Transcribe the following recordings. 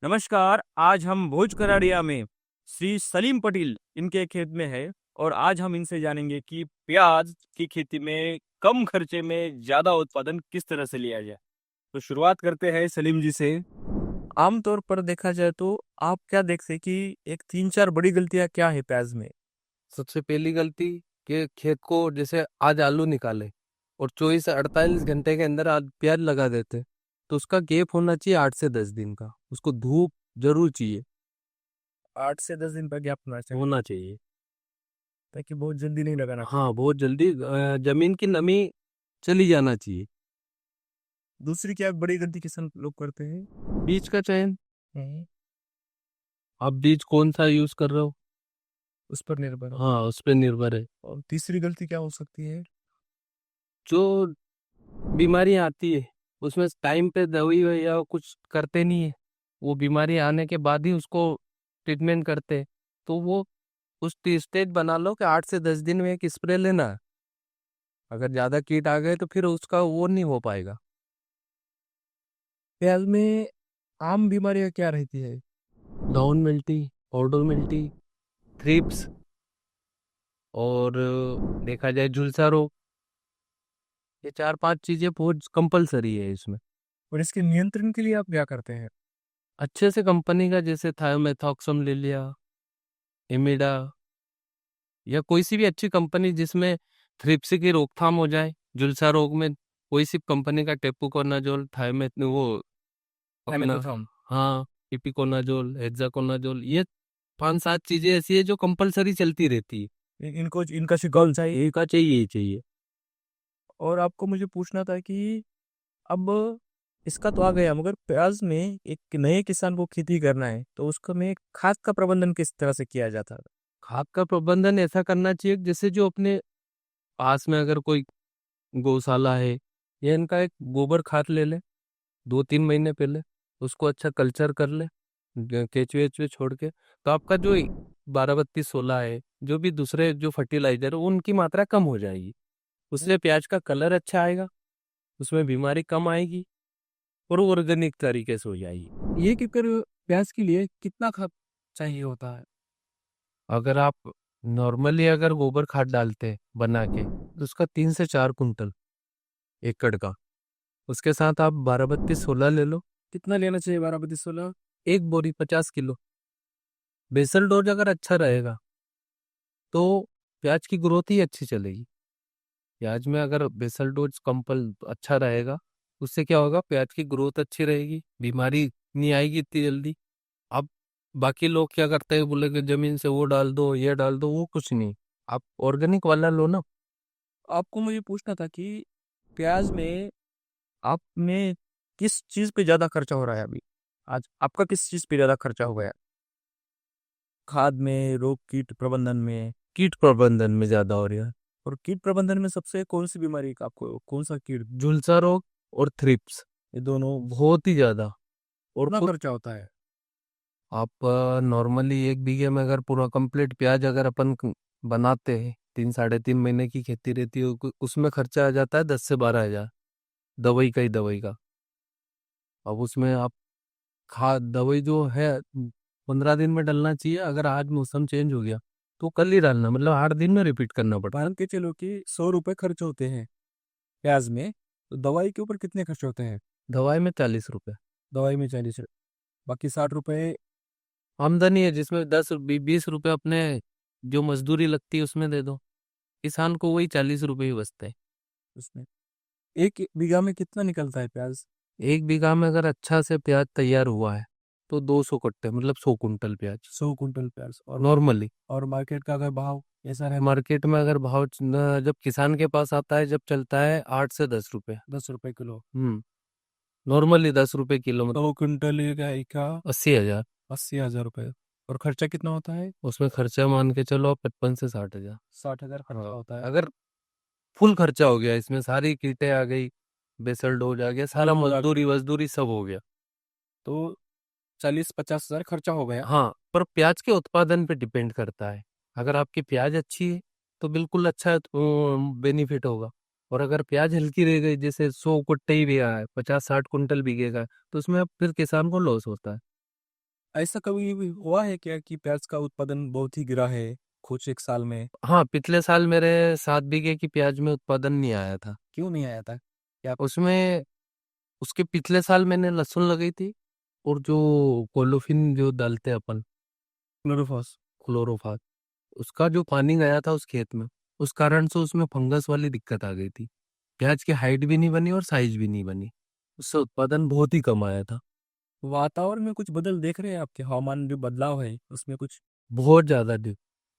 नमस्कार। आज हम भोज कराड़िया में श्री सलीम पटेल इनके खेत में है और आज हम इनसे जानेंगे कि प्याज की खेती में कम खर्चे में ज्यादा उत्पादन किस तरह से लिया जाए। तो शुरुआत करते हैं सलीम जी से। आमतौर पर देखा जाए तो आप क्या देखते कि एक तीन चार बड़ी गलतियां क्या है प्याज में। सबसे पहली गलती कि खेत को जैसे आज आलू निकाले और 24 से 48 घंटे के अंदर आज प्याज लगा देते, तो उसका गैप होना चाहिए 8 से 10 दिन का। उसको धूप जरूर चाहिए, 8 से 10 दिन का गैप होना चाहिए होना चाहिए। ताकि बहुत जल्दी नहीं लगाना हाँ, पड़े। बहुत जल्दी जमीन की नमी चली जाना चाहिए। दूसरी क्या बड़ी गलती किसान लोग करते हैं। बीज का चयन, हम्म, आप बीज कौन सा यूज कर रहे हो, उस पर निर्भर होता हाँ है। उस पर निर्भर है। और तीसरी गलती क्या हो सकती है। जो बीमारी आती है उसमें टाइम पे दवाई या कुछ करते नहीं है, वो बीमारी आने के बाद ही उसको ट्रीटमेंट करते हैं। तो वो उस स्टेज बना लो कि 8 से 10 दिन में एक स्प्रे लेना है। अगर ज्यादा कीट आ गए तो फिर उसका वो नहीं हो पाएगा। प्याज में आम बीमारियां क्या रहती है। डाउन मिल्टी, ऑर्डर मिल्टी, थ्रिप्स, और देखा जाए झुलसा रोग, ये 4-5 चीजें बहुत कंपलसरी है इसमें। और इसके नियंत्रण के लिए आप क्या करते हैं। अच्छे से कंपनी का जैसे थायोमेथॉक्सम ले लिया, इमिडा, या कोई सी भी अच्छी कंपनी जिसमें थ्रिप्स की रोकथाम हो जाए। झुलसा रोग में कोई सी कंपनी का टेपुकोनाजोल, थायमेथ वो अपना, थाइमेथोसम। हाँ, इपिकोनाजोल, हेक्साकोनाजोल, ये 5-7 चीजें ऐसी है जो कंपलसरी चलती रहती है। इनको इनका शिकल चाहिए। एक का चाहिए ही चाहिए। और आपको मुझे पूछना था कि अब इसका तो आ गया मगर प्याज में एक नए किसान को खेती करना है तो उसका में खाद का प्रबंधन किस तरह से किया जाता है। खाद का प्रबंधन ऐसा करना चाहिए जैसे जो अपने पास में अगर कोई गौशाला है, या इनका एक गोबर खाद ले ले 2-3 महीने पहले, उसको अच्छा कल्चर कर ले, केचुए वेचुए छोड़ के, तो आपका जो 12-32-16 है, जो भी दूसरे जो फर्टिलाइजर है उनकी मात्रा कम हो जाएगी। उससे प्याज का कलर अच्छा आएगा, उसमें बीमारी कम आएगी और ऑर्गेनिक तरीके से हो जाएगी। ये किकर प्याज के लिए कितना खाद चाहिए होता है। अगर आप नॉर्मली अगर गोबर खाद डालते हैं बना के, तो उसका 3 से 4 कुंटल एकड़ का। उसके साथ आप 12-32-16 ले लो। कितना लेना चाहिए 12 बत्तीस 16। एक बोरी 50 किलो। बेसल डोज अगर अच्छा रहेगा तो प्याज की ग्रोथ ही अच्छी चलेगी। प्याज में अगर बेसल डोज कंपल अच्छा रहेगा, उससे क्या होगा, प्याज की ग्रोथ अच्छी रहेगी, बीमारी नहीं आएगी इतनी जल्दी। अब बाकी लोग क्या करते हैं, बोले कि जमीन से वो डाल दो ये डाल दो, वो कुछ नहीं। आप ऑर्गेनिक वाला लो ना। आपको मुझे पूछना था कि प्याज में आप में किस चीज पे ज्यादा खर्चा हो रहा है अभी। आज आपका किस चीज पे ज्यादा खर्चा हो गया। खाद में रोग कीट प्रबंधन में। कीट प्रबंधन में ज्यादा हो रहा है। और कीट प्रबंधन में सबसे कौन सी बीमारी का आपको कौन सा कीट। झुलसा रोग और थ्रिप्स, ये दोनों। बहुत ही ज्यादा। और कितना खर्चा होता है। आप नॉर्मली 1 बीघे में अगर पूरा कंप्लीट प्याज अगर अपन बनाते हैं, 3-3.5 महीने की खेती रहती है, उसमें खर्चा आ जाता है 10 से 12 हजार, दवाई का ही दवाई का। अब उसमें आप खाद दवाई जो है 15 दिन में डलना चाहिए। अगर आज मौसम चेंज हो गया तो कल ही डालना, मतलब 8 दिन में रिपीट करना पड़ता। मान के चलो कि 100 रुपए खर्च होते हैं प्याज में तो दवाई के ऊपर कितने खर्च होते हैं। दवाई में 40 रुपए दवाई में 40। बाकी 60 रुपए आमदनी है, जिसमें 10-20 रुपए अपने जो मजदूरी लगती है उसमें दे दो, किसान को वही 40 रुपए ही बचते हैं। उसमें। एक बीघा में कितना निकलता है प्याज। 1 बीघा में अगर अच्छा से प्याज तैयार हुआ है तो 200 कट्टे, मतलब 100 कुंटल प्याज 100 कुंटल प्याज। नॉर्मली। और मार्केट का अगर भाव ऐसा रहता मार्केट में अगर भाव जब किसान के पास आता है, जब चलता है 8 से 10 रुपए। 10 रुपए किलो। नॉर्मली 10 रुपए किलो, मतलब 100 कुंटल का 80 हजार। 80 हजार रुपए। और खर्चा कितना होता है। उसमें खर्चा मान के चलो आप 55 से 60 हजार। 60 हजार खर्चा हाँ, होता है। अगर फुल खर्चा हो गया, इसमें सारी कीटें आ गई, बेसल डोज आ गया, सारा दोनों लाख। मजदूरी वजदूरी सब हो गया। तो 40-50 हजार खर्चा हो गया। हाँ, पर प्याज के उत्पादन पे डिपेंड करता है। अगर आपकी प्याज अच्छी है तो बिल्कुल अच्छा बेनिफिट होगा। और अगर प्याज हल्की रह गई, जैसे 100 कुट्टे ही भी आए, 50-60 कुंटल बिकेगा, तो उसमें अब फिर किसान को लॉस होता है। ऐसा कभी भी हुआ है क्या कि प्याज का उत्पादन बहुत ही गिरा है कुछ एक साल में? हाँ, पिछले साल मेरे 7 बीघे की प्याज में उत्पादन नहीं आया था। क्यों नहीं आया था? क्या? उसमें उसके पिछले साल मैंने लहसुन लगाई थी, और जो कोलोफिन जो डालते हैं अपन, क्लोरोफॉस। क्लोरोफास, उसका जो पानी गया था उस खेत में, उस कारण से उसमें फंगस वाली दिक्कत आ गई थी। प्याज की हाइट भी नहीं बनी और साइज भी नहीं बनी। उससे उत्पादन बहुत ही कम आया था। वातावरण में कुछ बदल देख रहे हैं आपके? हवामान जो बदलाव है उसमें कुछ? बहुत ज्यादा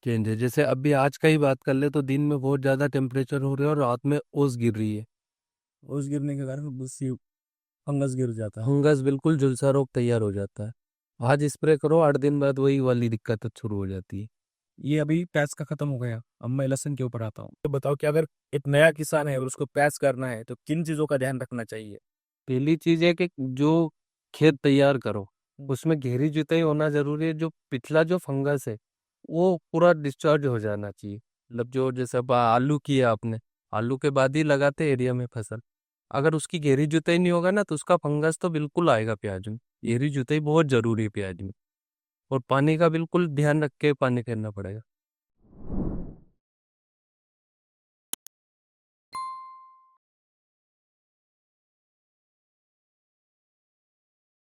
चेंज है। जैसे अभी आज का ही बात कर ले तो दिन में बहुत ज्यादा टेम्परेचर हो रहा है और रात में ओस गिर रही है। ओस गिरने के कारण उससे फंगस गिर जाता है। फंगस, बिल्कुल झुलसा रोग तैयार हो जाता है। आज स्प्रे करो, 8 दिन बाद वही वाली दिक्कत शुरू हो जाती है। ये अभी प्याज का खत्म हो गया, अब मैं लहसुन के ऊपर आता हूँ। तो बताओ कि अगर एक नया किसान है और उसको प्याज करना है तो किन चीजों का ध्यान रखना चाहिए? पहली चीज है कि जो खेत तैयार करो उसमें गहरी जुताई होना जरूरी है। जो पिछला जो फंगस है वो पूरा डिस्चार्ज हो जाना चाहिए। मतलब जो जैसे अब आलू किया आपने, आलू के बाद ही लगाते एरिया में फसल, अगर उसकी गहरी जुताई नहीं होगा ना तो उसका फंगस तो बिल्कुल आएगा प्याज में। गहरी जुताई बहुत जरूरी है प्याज में, और पानी का बिल्कुल ध्यान रख के पानी करना पड़ेगा।